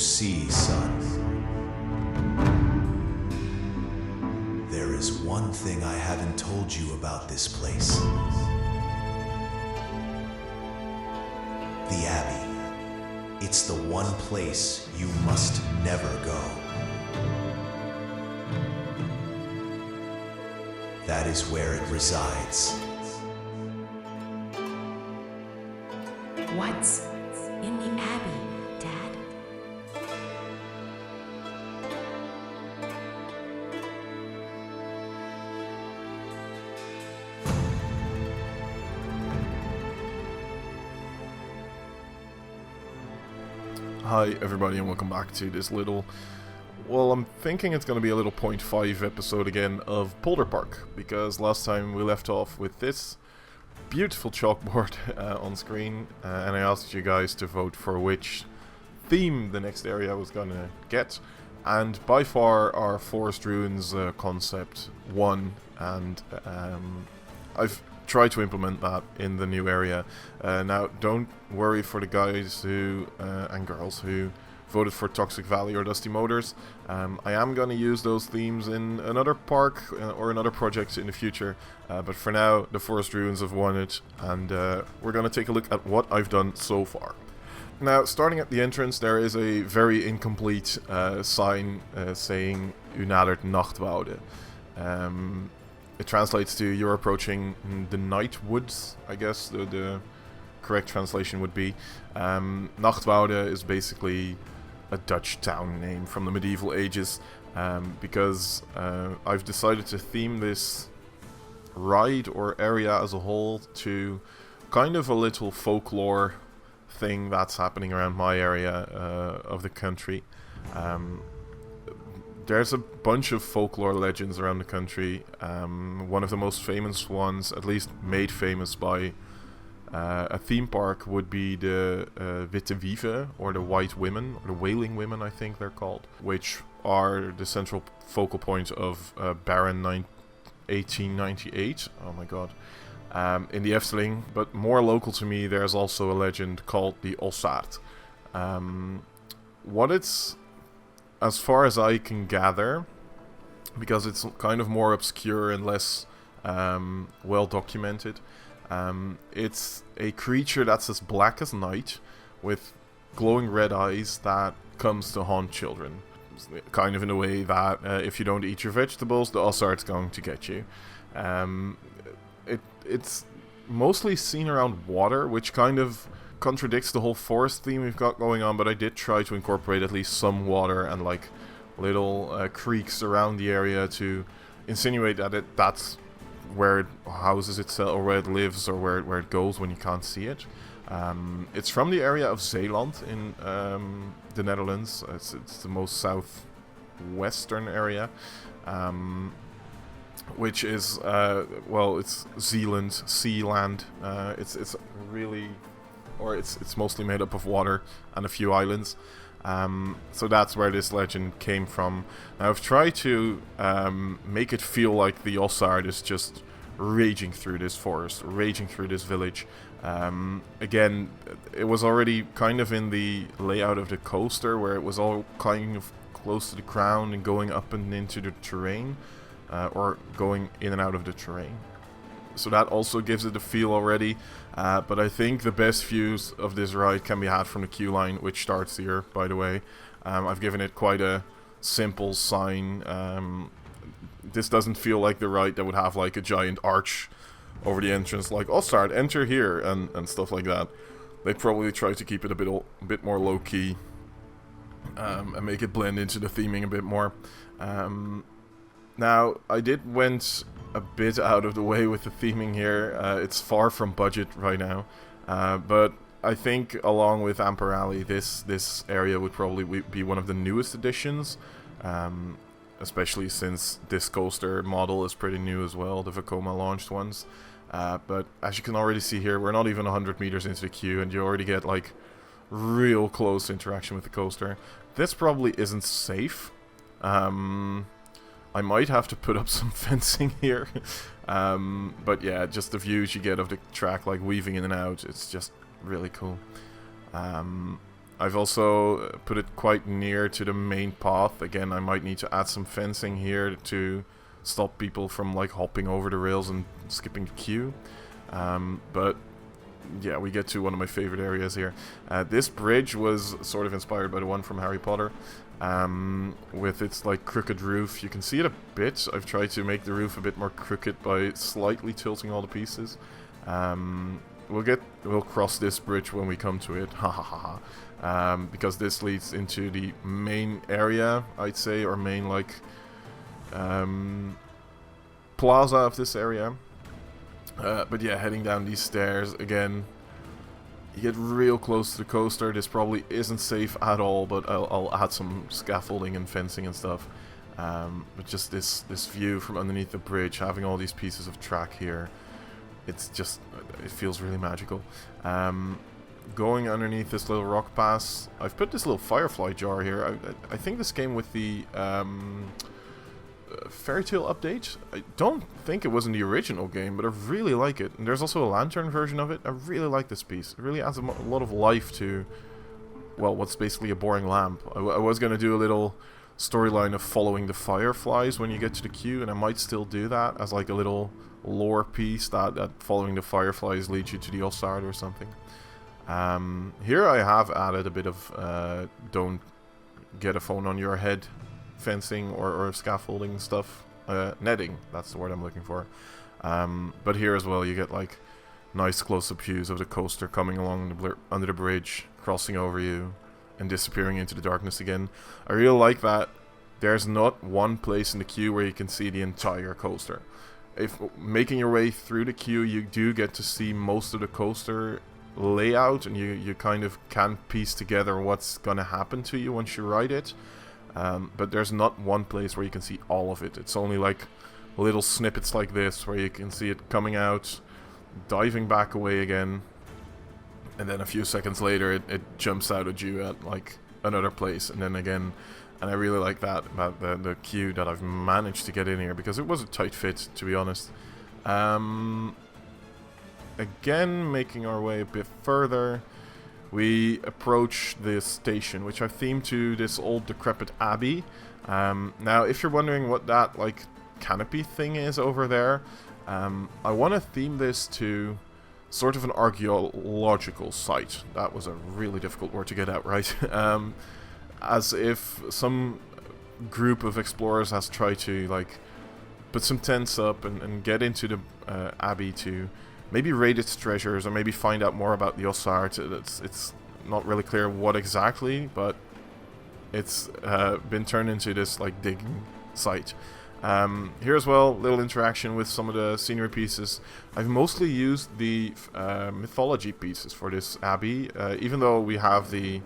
see, son, there is one thing I haven't told you about this place. The Abbey. It's the one place you must never go. That is where it resides. What's in the Abbey, Dad? Hi everybody and welcome back to this little, well, I'm thinking it's going to be a little 0.5 episode again of Polderpark, because last time we left off with this beautiful chalkboard on screen, and I asked you guys to vote for which theme the next area was going to get, and by far our Forest Ruins concept won, and I've tried to implement that in the new area. Now, don't worry for the guys who and girls who voted for Toxic Valley or Dusty Motors. I am going to use those themes in another park or another project in the future, but for now the Forest Ruins have won it, and we're going to take a look at what I've done so far. Now, starting at the entrance, there is a very incomplete sign saying Unadert Nachtwoude. It translates to you're approaching the Night Woods, I guess the correct translation would be. Nachtwoude is basically a Dutch town name from the medieval ages, because I've decided to theme this ride or area as a whole to kind of a little folklore thing that's happening around my area of the country. There's a bunch of folklore legends around the country. One of the most famous ones, at least made famous by a theme park, would be the Witte Wieven, or the White Women, or the Wailing Women, I think they're called, which are the central focal point of Baron 1898. Oh my god. In the Efteling, but more local to me, there's also a legend called the Ossaert. What it's, as far as I can gather, because it's kind of more obscure and less well documented, it's a creature that's as black as night with glowing red eyes that comes to haunt children. Kind of in a way that if you don't eat your vegetables, the Ossaert's going to get you. It's mostly seen around water, which kind of contradicts the whole forest theme we've got going on, but I did try to incorporate at least some water and like little creeks around the area to insinuate that that's where it houses itself, or where it lives, or where it goes when you can't see it. It's from the area of Zeeland in the Netherlands. It's the most southwestern area, which is well, it's Zealand, Sealand. It's really, or it's mostly made up of water and a few islands. So that's where this legend came from. Now, I've tried to make it feel like the Ossaert is just raging through this forest, raging through this village. Again, it was already kind of in the layout of the coaster, where it was all kind of close to the ground and going up and into the terrain, or going in and out of the terrain. So that also gives it a feel already, but I think the best views of this ride can be had from the queue line, which starts here, by the way. I've given it quite a simple sign. This doesn't feel like the ride that would have like a giant arch over the entrance, like Ossaert, enter here, and stuff like that. They probably try to keep it a bit more low-key, and make it blend into the theming a bit more. Now, I went a bit out of the way with the theming here. It's far from budget right now, but I think along with Amper Alley, this area would probably be one of the newest additions, especially since this coaster model is pretty new as well, the Vekoma launched ones. But as you can already see here, we're not even 100 meters into the queue, and you already get like real close interaction with the coaster. This probably isn't safe. I might have to put up some fencing here. But yeah, just the views you get of the track, like weaving in and out, it's just really cool. I've also put it quite near to the main path. Again, I might need to add some fencing here to stop people from like hopping over the rails and skipping the queue. But yeah, we get to one of my favorite areas here. This bridge was sort of inspired by the one from Harry Potter, with its like crooked roof. You can see it a bit. I've tried to make the roof a bit more crooked by slightly tilting all the pieces. We'll cross this bridge when we come to it, ha ha ha ha, because this leads into the main area, I'd say, or main like plaza of this area. But yeah, heading down these stairs again, you get real close to the coaster. This probably isn't safe at all, but I'll add some scaffolding and fencing and stuff. But just this view from underneath the bridge, having all these pieces of track here, it feels really magical. Going underneath this little rock pass, I've put this little firefly jar here. I think this came with the Fairy Tale update. I don't think it was in the original game, but I really like it. And there's also a lantern version of it. I really like this piece. It really adds a lot of life to, well, what's basically a boring lamp. I was going to do a little storyline of following the fireflies when you get to the queue, and I might still do that as like a little lore piece that following the fireflies leads you to the Ossaert or something. Here I have added a bit of don't get a phone on your head fencing or scaffolding stuff. Netting, that's the word I'm looking for. But here as well you get like nice close-up views of the coaster coming along under the bridge, crossing over you and disappearing into the darkness again. I really like that there's not one place in the queue where you can see the entire coaster. If making your way through the queue, you do get to see most of the coaster layout, and you kind of can piece together what's gonna happen to you once you ride it. But there's not one place where you can see all of it. It's only like little snippets like this where you can see it coming out, diving back away again, and then a few seconds later it jumps out at you at like another place, and then again. And I really like that about the queue that I've managed to get in here, because it was a tight fit, to be honest. Again, making our way a bit further, we approach this station, which I've themed to this old decrepit abbey. Now, if you're wondering what that like canopy thing is over there, I want to theme this to sort of an archaeological site. That was a really difficult word to get out right. As if some group of explorers has tried to like put some tents up and get into the abbey to maybe raid its treasures, or maybe find out more about the Ossaert. It's not really clear what exactly, but it's been turned into this like digging site. Here as well, little interaction with some of the scenery pieces. I've mostly used the mythology pieces for this abbey, even though we have the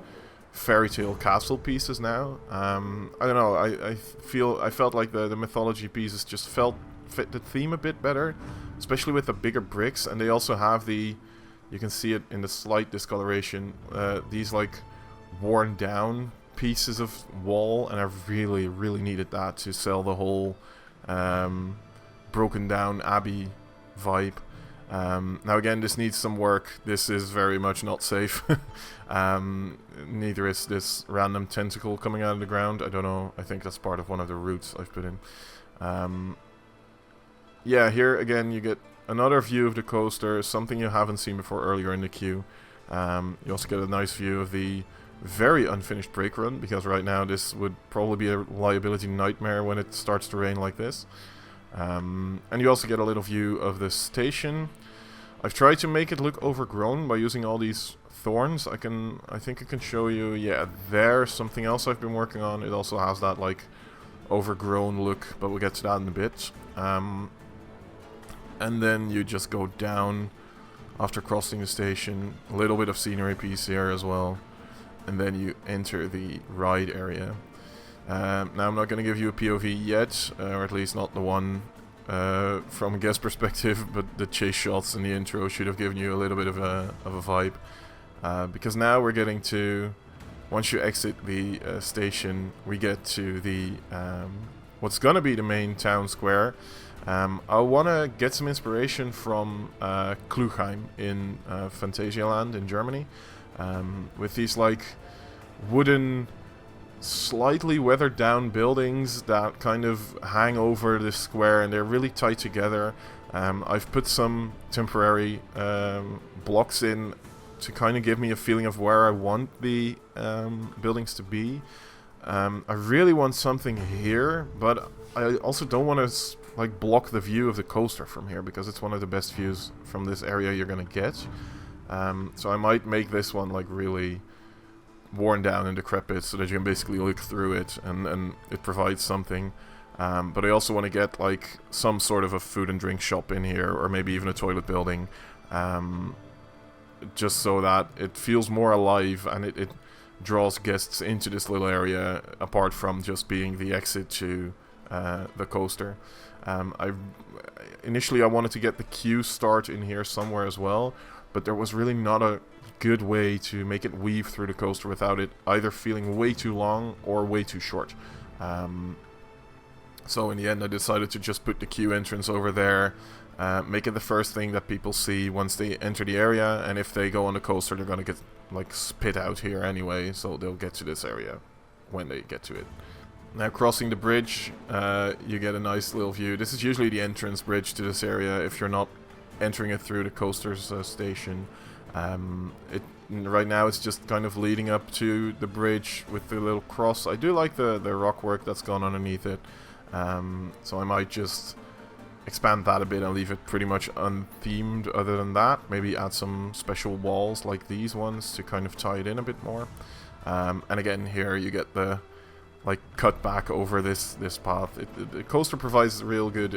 fairy tale castle pieces now. I don't know, I felt like the mythology pieces just fit the theme a bit better, especially with the bigger bricks. And they also have you can see it in the slight discoloration, these like worn down pieces of wall, and I really needed that to sell the whole broken down abbey vibe. Now again, this needs some work. This is very much not safe. Neither is this random tentacle coming out of the ground. I don't know, I think that's part of one of the routes I've put in. Yeah, here again you get another view of the coaster, something you haven't seen before earlier in the queue. You also get a nice view of the very unfinished brake run, because right now this would probably be a reliability nightmare when it starts to rain like this. And you also get a little view of the station. I've tried to make it look overgrown by using all these thorns. I think I can show you. Yeah, there's something else I've been working on. It also has that like overgrown look, but we'll get to that in a bit. And then you just go down after crossing the station. A little bit of scenery piece here as well. And then you enter the ride area. Now I'm not going to give you a POV yet, or at least not the one from a guest perspective, but the chase shots in the intro should have given you a little bit of a vibe. Because now we're getting to, once you exit the station, we get to the what's going to be the main town square. I want to get some inspiration from Klugheim in Phantasialand in Germany, with these like wooden, slightly weathered down buildings that kind of hang over this square, and they're really tight together. I've put some temporary blocks in to kind of give me a feeling of where I want the buildings to be. I really want something here, but I also don't want to like block the view of the coaster from here, because it's one of the best views from this area you're gonna get. So I might make this one like really worn down and decrepit, so that you can basically look through it and it provides something. But I also want to get like some sort of a food and drink shop in here, or maybe even a toilet building, just so that it feels more alive and it draws guests into this little area, apart from just being the exit to the coaster. Initially I wanted to get the queue start in here somewhere as well, but there was really not a good way to make it weave through the coaster without it either feeling way too long or way too short. So in the end I decided to just put the queue entrance over there, make it the first thing that people see once they enter the area, and if they go on the coaster they're gonna get like spit out here anyway, so they'll get to this area when they get to it. Now crossing the bridge, you get a nice little view. This is usually the entrance bridge to this area if you're not entering it through the coaster's station. Right now it's just kind of leading up to the bridge with the little cross. I do like the rock work that's gone underneath it, so I might just expand that a bit and leave it pretty much unthemed other than that. Maybe add some special walls like these ones to kind of tie it in a bit more. And again here you get the like cut back over this path. The coaster provides real good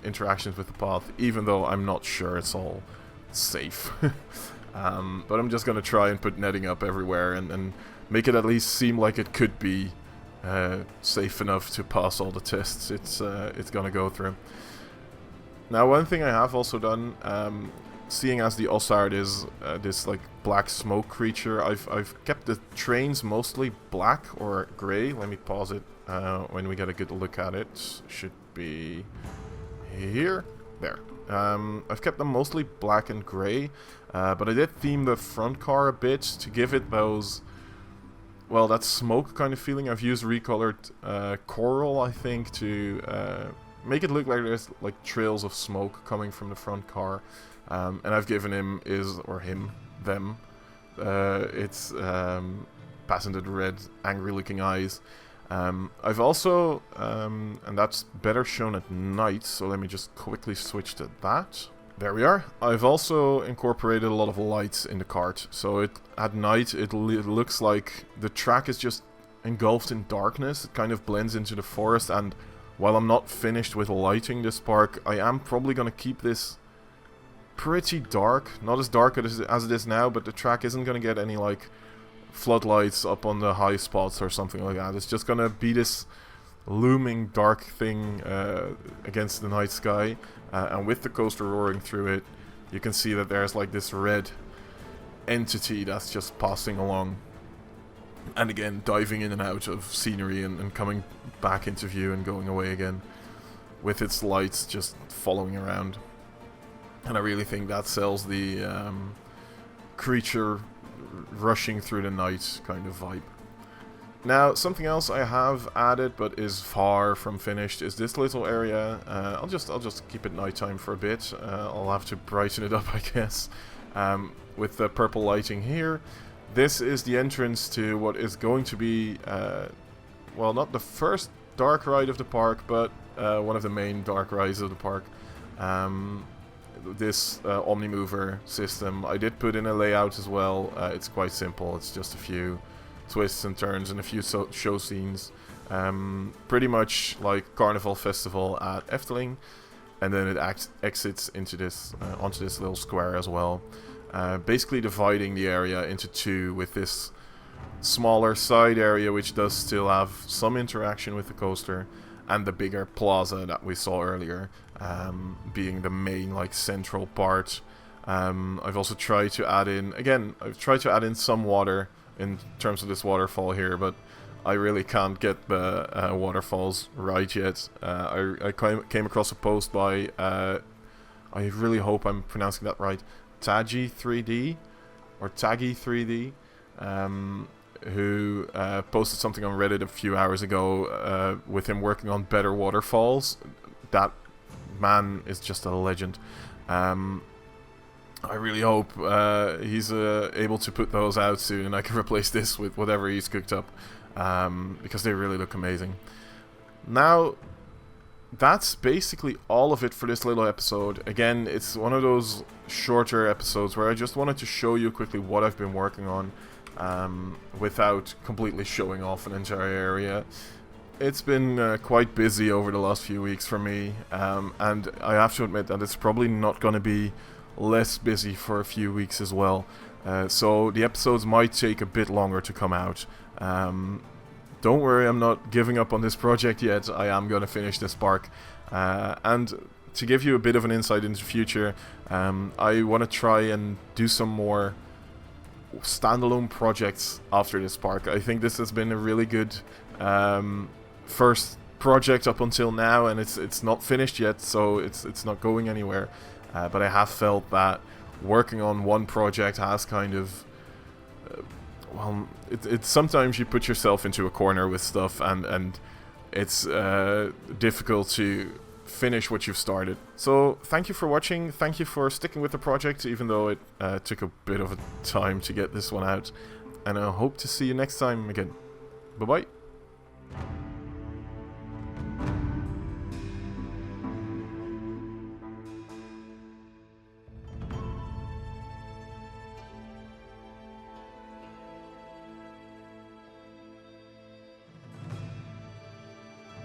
interactions with the path, even though I'm not sure it's all safe. But I'm just gonna try and put netting up everywhere and make it at least seem like it could be safe enough to pass all the tests it's gonna go through. Now one thing I have also done, seeing as the Ossaert is this like black smoke creature, I've kept the trains mostly black or grey. Let me pause it when we get a good look at it. Should be here. There. I've kept them mostly black and grey, but I did theme the front car a bit to give it those, well, that smoke kind of feeling. I've used recolored coral, I think, to make it look like there's like trails of smoke coming from the front car. And I've given him them. It's patented red, angry looking eyes. I've also, and that's better shown at night, so let me just quickly switch to that. There we are. I've also incorporated a lot of lights in the cart, so at night it looks like the track is just engulfed in darkness. It kind of blends into the forest, and while I'm not finished with lighting this park, I am probably going to keep this pretty dark. Not as dark as it is now, but the track isn't going to get any like floodlights up on the high spots or something like that. It's just going to be this looming dark thing against the night sky. And with the coaster roaring through it, you can see that there's like this red entity that's just passing along. And again, diving in and out of scenery and coming back into view and going away again, with its lights just following around. And I really think that sells the creature rushing through the night kind of vibe. Now, something else I have added but is far from finished is this little area. I'll just keep it nighttime for a bit. I'll have to brighten it up, I guess, with the purple lighting here. This is the entrance to what is going to be, well, not the first dark ride of the park, but one of the main dark rides of the park. This Omnimover system. I did put in a layout as well. It's quite simple. It's just a few twists and turns and a few show scenes. Pretty much like Carnival Festival at Efteling. And then it exits into this onto this little square as well. Basically dividing the area into two, with this smaller side area which does still have some interaction with the coaster, and the bigger plaza that we saw earlier, being the main like central part. I've also tried to add in, again, I've tried to add in some water in terms of this waterfall here, but I really can't get the waterfalls right yet. I came across a post by, I really hope I'm pronouncing that right, Taggy 3D, or Taggy 3D. who posted something on Reddit a few hours ago with him working on better waterfalls. That man is just a legend. I really hope he's able to put those out soon and I can replace this with whatever he's cooked up, because they really look amazing. Now, that's basically all of it for this little episode. Again, it's one of those shorter episodes where I just wanted to show you quickly what I've been working on, without completely showing off an entire area. It's been quite busy over the last few weeks for me, and I have to admit that it's probably not going to be less busy for a few weeks as well. So the episodes might take a bit longer to come out. Don't worry, I'm not giving up on this project yet. I am going to finish this park. And to give you a bit of an insight into the future, I want to try and do some more standalone projects after this park. I think this has been a really good first project up until now, and it's not finished yet, so it's not going anywhere. But I have felt that working on one project has kind of well, it's sometimes you put yourself into a corner with stuff, and it's difficult to finish what you've started. So thank you for watching, thank you for sticking with the project, even though it took a bit of a time to get this one out, and I hope to see you next time again. Bye bye.